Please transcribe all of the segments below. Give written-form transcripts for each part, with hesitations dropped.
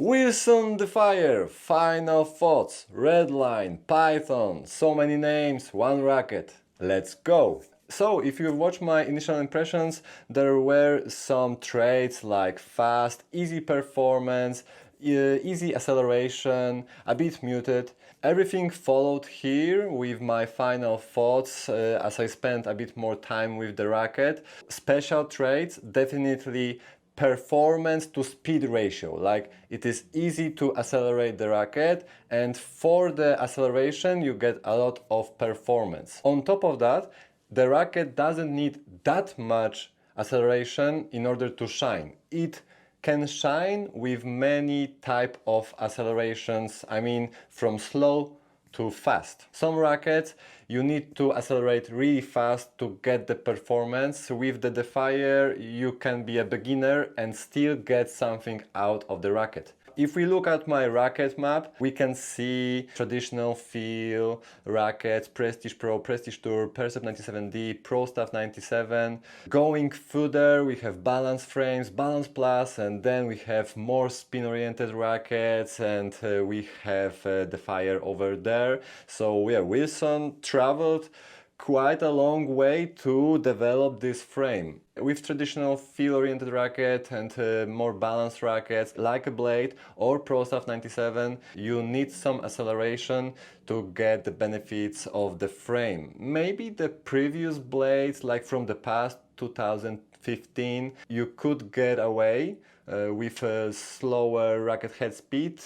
Wilson Defyer, final thoughts, Redline, Python, so many names, one racket. Let's go! So, if you've watched my initial impressions, there were some traits like fast, easy performance, easy acceleration, a bit muted. Everything followed here with my final thoughts as I spent a bit more time with the racket. Special traits, definitely performance to speed ratio, like it is easy to accelerate the racket, and for the acceleration you get a lot of performance. On top of that, the racket doesn't need that much acceleration in order to shine. It can shine with many type of accelerations, I mean from slow to fast. Some rackets you need to accelerate really fast to get the performance. With the Defyer you can be a beginner and still get something out of the racket. If we look at my racket map, we can see traditional feel rackets, Prestige Pro, Prestige Tour, Percept 97D, Pro Staff 97. Going further, we have balance frames, balance plus, and then we have more spin-oriented rackets, and we have Defyer over there. So yeah, Wilson traveled quite a long way to develop this frame. With traditional feel-oriented racket and more balanced rackets like a Blade or Pro Staff 97, you need some acceleration to get the benefits of the frame. Maybe the previous blades, like from the past 2015, you could get away with a slower racket head speed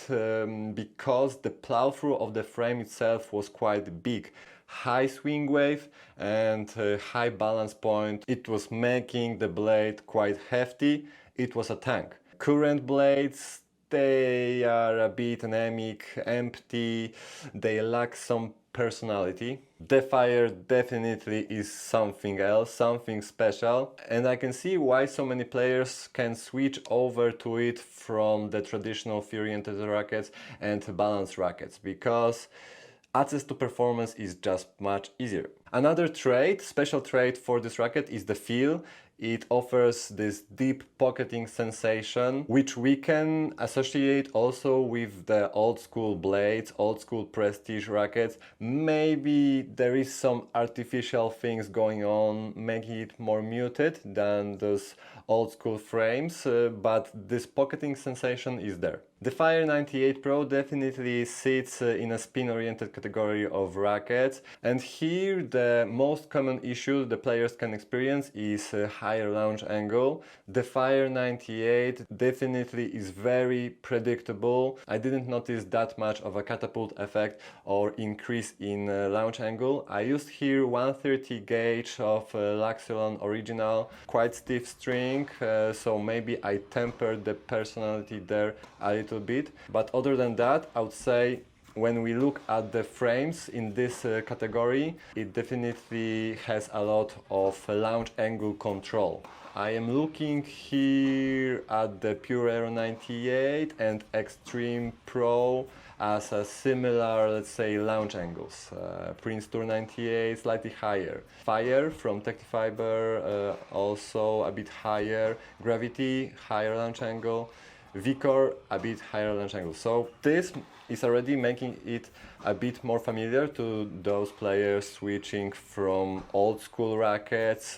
because the plow-through of the frame itself was quite big. High swing wave and high balance point. It was making the blade quite hefty. It was a tank. Current blades, they are a bit anemic, empty, they lack some personality. Defyer definitely is something else, something special, and I can see why so many players can switch over to it from the traditional feel-oriented rackets and balance rackets, because access to performance is just much easier. Another trait, special trait for this racket is the feel. It offers this deep pocketing sensation, which we can associate also with the old school blades, old school Prestige rackets. Maybe there is some artificial things going on, making it more muted than those old school frames, but this pocketing sensation is there. The Defyer 98 Pro definitely sits in a spin-oriented category of rackets, and here the most common issue the players can experience is a higher launch angle. The Defyer 98 definitely is very predictable. I didn't notice that much of a catapult effect or increase in launch angle. I used here 130 gauge of Laxilon original, quite stiff string, so maybe I tempered the personality there a little bit, but other than that, I would say when we look at the frames in this category, it definitely has a lot of launch angle control. I am looking here at the Pure Aero 98 and Extreme Pro as a similar, let's say, launch angles. Prince Tour 98 slightly higher. Fire from Tectifiber also a bit higher. Gravity, higher launch angle. Vicor, a bit higher launch angle. So this is already making it a bit more familiar to those players switching from old school rackets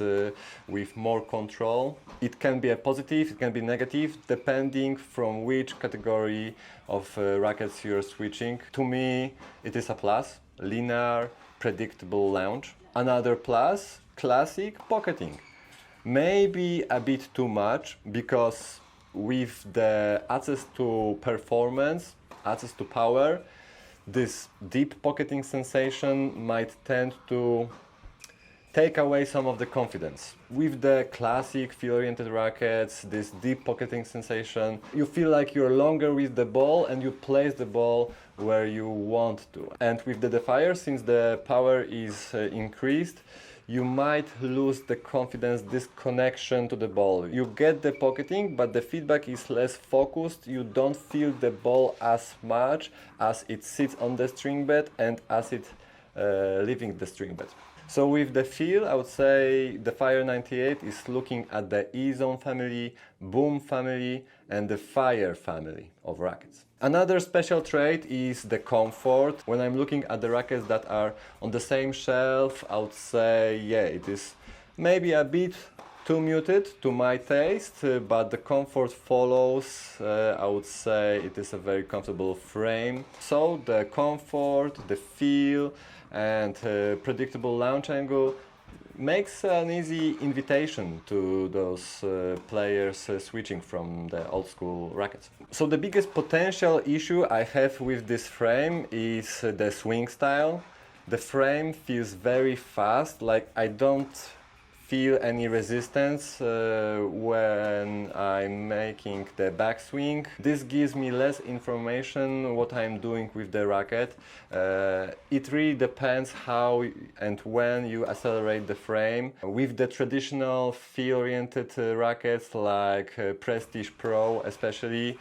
with more control. It can be a positive, it can be negative, depending from which category of rackets you're switching. To me, it is a plus, linear, predictable launch. Another plus, classic pocketing. Maybe a bit too much, because with the access to performance, access to power, this deep pocketing sensation might tend to take away some of the confidence. With the classic feel-oriented rackets, this deep pocketing sensation, you feel like you're longer with the ball and you place the ball where you want to. And with the Defyer, since the power is increased, you might lose the confidence, this connection to the ball. You get the pocketing, but the feedback is less focused. You don't feel the ball as much as it sits on the string bed and as it leaving the string bed. So with the feel, I would say the Fire 98 is looking at the E-Zone family, Boom family, and the Fire family of rackets. Another special trait is the comfort. When I'm looking at the rackets that are on the same shelf, I would say, yeah, it is maybe a bit too muted to my taste, but the comfort follows. I would say it is a very comfortable frame. So the comfort, the feel, and predictable launch angle makes an easy invitation to those players switching from the old school rackets. So the biggest potential issue I have with this frame is the swing style. The frame feels very fast, like I don't feel any resistance when I'm making the backswing. This gives me less information what I'm doing with the racket. It really depends how and when you accelerate the frame. With the traditional feel-oriented rackets like Prestige Pro especially,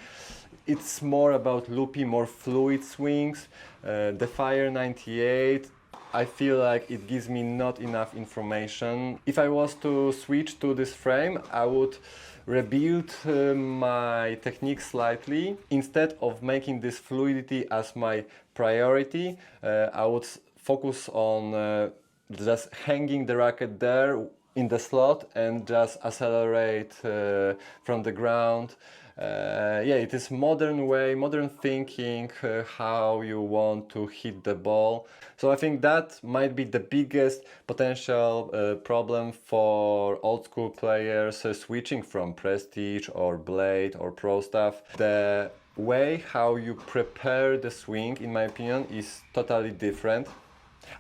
it's more about loopy, more fluid swings. The Fire 98, I feel like it gives me not enough information. If I was to switch to this frame, I would rebuild my technique slightly. Instead of making this fluidity as my priority, I would focus on just hanging the racket there in the slot and just accelerate from the ground. Yeah, it is modern way, modern thinking, how you want to hit the ball. So I think that might be the biggest potential problem for old school players switching from Prestige or Blade or Pro stuff. The way how you prepare the swing, in my opinion, is totally different.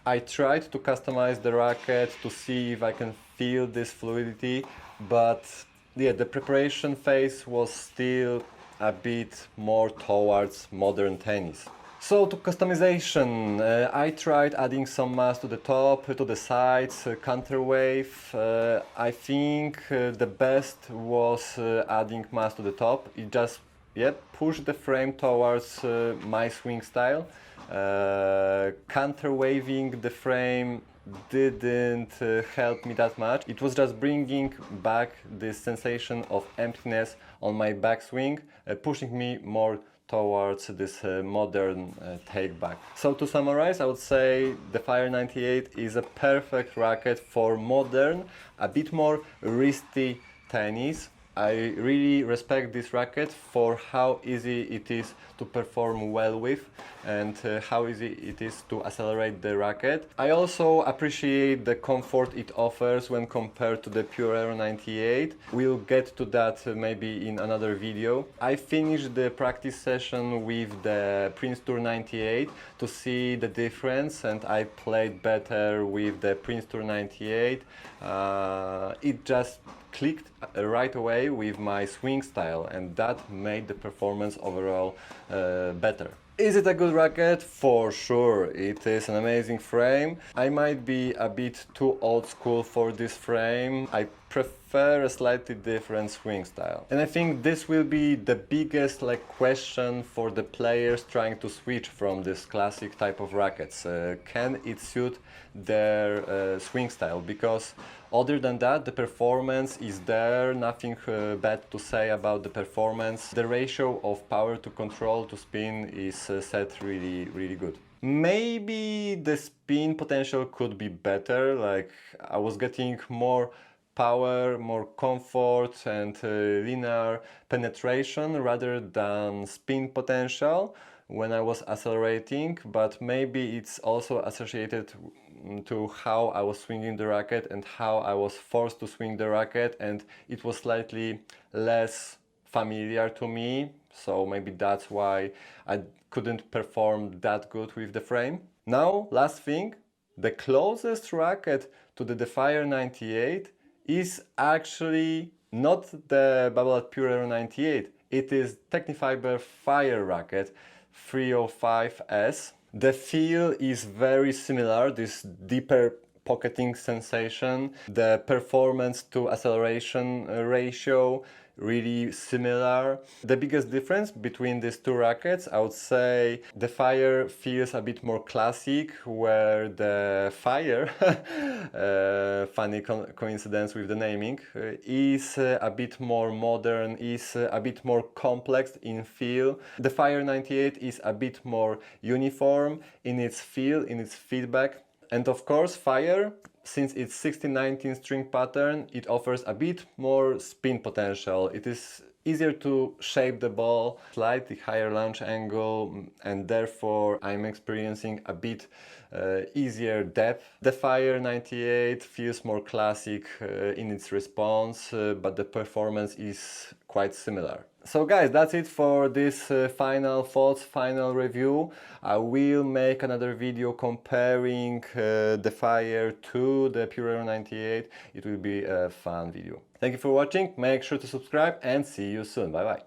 I tried to customize the racket to see if I can feel this fluidity, but yeah, the preparation phase was still a bit more towards modern tennis. So to customization, I tried adding some mass to the top, to the sides, counterweight. I think the best was adding mass to the top. It just pushed the frame towards my swing style. Counterweighting the frame didn't help me that much. It was just bringing back this sensation of emptiness on my backswing, pushing me more towards this modern take back. So to summarize, I would say the Fire 98 is a perfect racket for modern, a bit more wristy tennis. I really respect this racket for how easy it is to perform well with and how easy it is to accelerate the racket. I also appreciate the comfort it offers when compared to the Pure Aero 98. We'll get to that maybe in another video. I finished the practice session with the Prince Tour 98 to see the difference, and I played better with the Prince Tour 98. It just clicked right away with my swing style, and that made the performance overall better. Is it a good racket? For sure, it is an amazing frame. I might be a bit too old school for this frame. I prefer a slightly different swing style. And I think this will be the biggest question for the players trying to switch from this classic type of rackets. Can it suit their swing style? Because other than that, the performance is there, nothing bad to say about the performance. The ratio of power to control to spin is set really, really good. Maybe the spin potential could be better, like I was getting more power, more comfort and linear penetration rather than spin potential when I was accelerating, but maybe it's also associated to how I was swinging the racket and how I was forced to swing the racket, and it was slightly less familiar to me, so maybe that's why I couldn't perform that good with the frame. Now, last thing, the closest racket to the Defyer 98 is actually not the Babolat Pure Aero 98, it is Technifiber Fire racket 305S. The feel is very similar, this deeper pocketing sensation. The performance to acceleration ratio really similar. The biggest difference between these two rackets, I would say Defyer feels a bit more classic, where the Fire, funny coincidence with the naming, is a bit more modern, is a bit more complex in feel. The Fire 98 is a bit more uniform in its feel, in its feedback. And of course, Fire, since it's 16-19 string pattern, it offers a bit more spin potential. It is easier to shape the ball, slightly higher launch angle, and therefore I'm experiencing a bit easier depth. The Fire 98 feels more classic in its response, but the performance is quite similar. So guys, that's it for this final thoughts, final review. I will make another video comparing the Fire to the Pure 98. It will be a fun video. Thank you for watching, make sure to subscribe and see you soon. Bye bye.